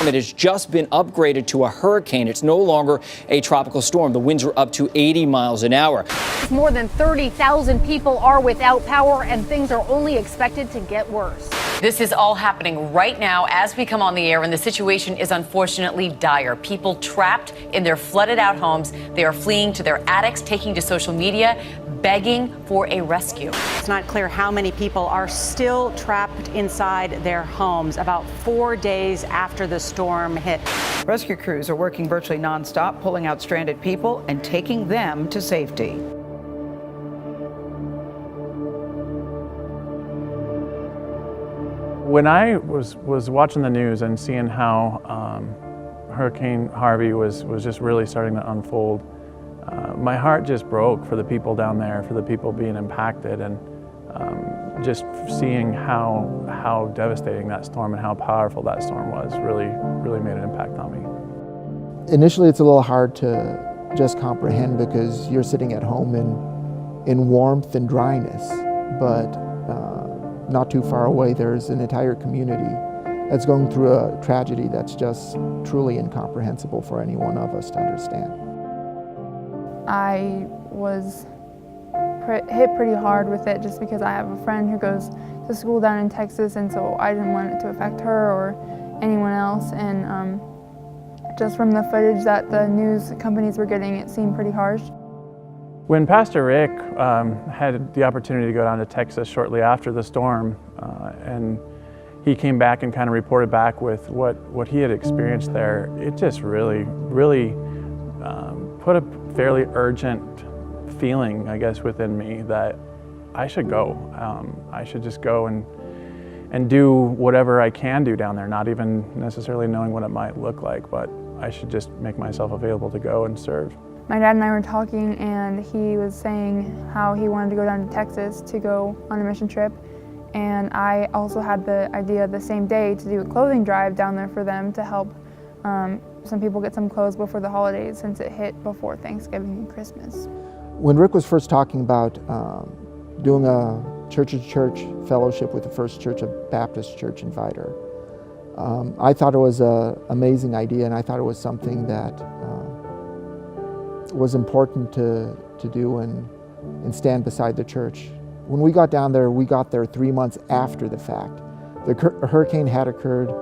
It has just been upgraded to a hurricane. It's no longer a tropical storm. The winds are up to 80 miles an hour. More than 30,000 people are without power, and things are only expected to get worse. This is all happening right now as we come on the air, and the situation is unfortunately dire. People trapped in their flooded out homes. They are fleeing to their attics, taking to social media, begging for a rescue. It's not clear how many people are still trapped inside their homes about 4 days after the storm hit. Rescue crews are working virtually nonstop, pulling out stranded people and taking them to safety. When I was watching the news and seeing how Hurricane Harvey was just really starting to unfold, my heart just broke for the people down there, for the people being impacted, and just seeing how devastating that storm and how powerful that storm was really made an impact on me. Initially, it's a little hard to just comprehend because you're sitting at home in warmth and dryness, but not too far away, there's an entire community that's going through a tragedy that's just truly incomprehensible for any one of us to understand. I was hit pretty hard with it just because I have a friend who goes to school down in Texas, and so I didn't want it to affect her or anyone else. And just from the footage that the news companies were getting, it seemed pretty harsh. When Pastor Rick had the opportunity to go down to Texas shortly after the storm, and he came back and kind of reported back with what he had experienced there, it just really put a fairly urgent feeling, I guess, within me that I should go. I should just go and do whatever I can do down there, not even necessarily knowing what it might look like, but I should just make myself available to go and serve. My dad and I were talking, and he was saying how he wanted to go down to Texas to go on a mission trip. And I also had the idea the same day to do a clothing drive down there for them to help some people get some clothes before the holidays, since it hit before Thanksgiving and Christmas. When Rick was first talking about doing a church-to-church fellowship with the First Church of Baptist Church in Vidor, I thought it was an amazing idea, and I thought it was something that was important to do and stand beside the church. When we got down there, we got there 3 months after the fact. The hurricane had occurred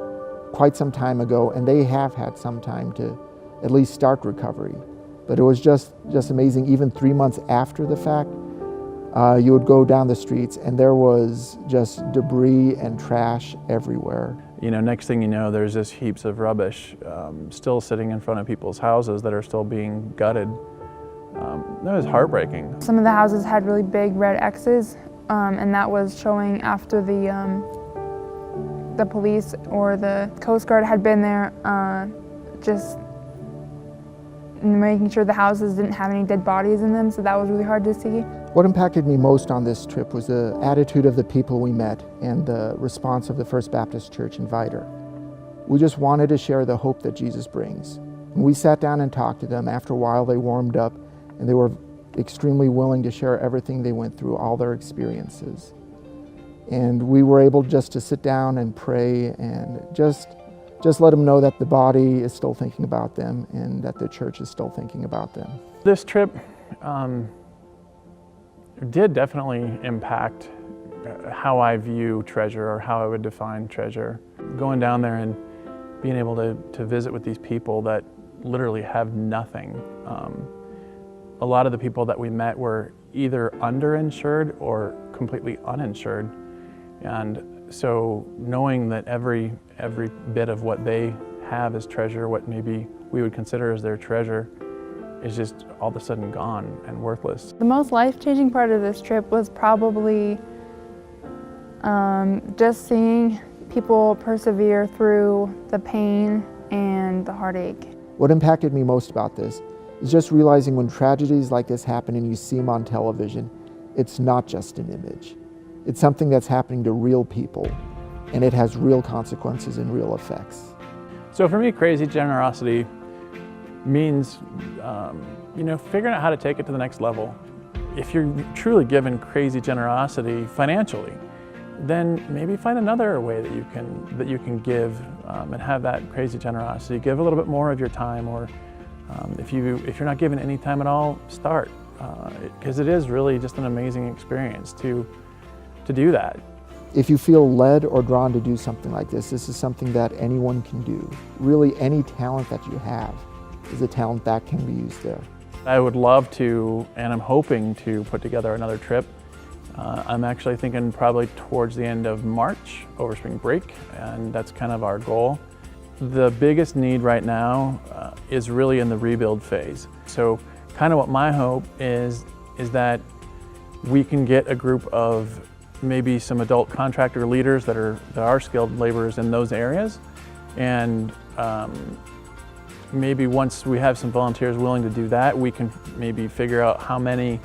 quite some time ago, and they have had some time to at least start recovery. But it was just amazing. Even 3 months after the fact, you would go down the streets and there was just debris and trash everywhere. You know, next thing you know, there's just heaps of rubbish still sitting in front of people's houses that are still being gutted. That was heartbreaking. Some of the houses had really big red X's, and that was showing after the police or the Coast Guard had been there, just making sure the houses didn't have any dead bodies in them, so that was really hard to see. What impacted me most on this trip was the attitude of the people we met and the response of the First Baptist Church in Vidor. We just wanted to share the hope that Jesus brings. When we sat down and talked to them, after a while they warmed up and they were extremely willing to share everything they went through, all their experiences. And we were able just to sit down and pray and just let them know that the body is still thinking about them and that the church is still thinking about them. This trip did definitely impact how I view treasure, or how I would define treasure. Going down there and being able to visit with these people that literally have nothing. A lot of the people that we met were either underinsured or completely uninsured. And so knowing that every bit of what they have as treasure, what maybe we would consider as their treasure, is just all of a sudden gone and worthless. The most life-changing part of this trip was probably just seeing people persevere through the pain and the heartache. What impacted me most about this is just realizing when tragedies like this happen and you see them on television, it's not just an image. It's something that's happening to real people, and it has real consequences and real effects. So for me, crazy generosity means figuring out how to take it to the next level. If you're truly given crazy generosity financially, then maybe find another way that you can give and have that crazy generosity. Give a little bit more of your time, or if you're not giving any time at all, start, because it is really just an amazing experience to do that. If you feel led or drawn to do something like this is something that anyone can do. Really, any talent that you have is a talent that can be used there. I would love to, and I'm hoping to, put together another trip. I'm actually thinking probably towards the end of March, over spring break, and that's kind of our goal. The biggest need right now is really in the rebuild phase. So kind of what my hope is that we can get a group of maybe some adult contractor leaders that are skilled laborers in those areas, and maybe once we have some volunteers willing to do that, we can maybe figure out how many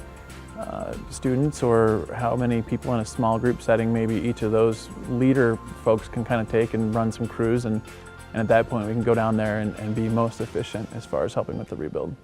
students or how many people in a small group setting maybe each of those leader folks can kind of take and run some crews, and at that point we can go down there and be most efficient as far as helping with the rebuild.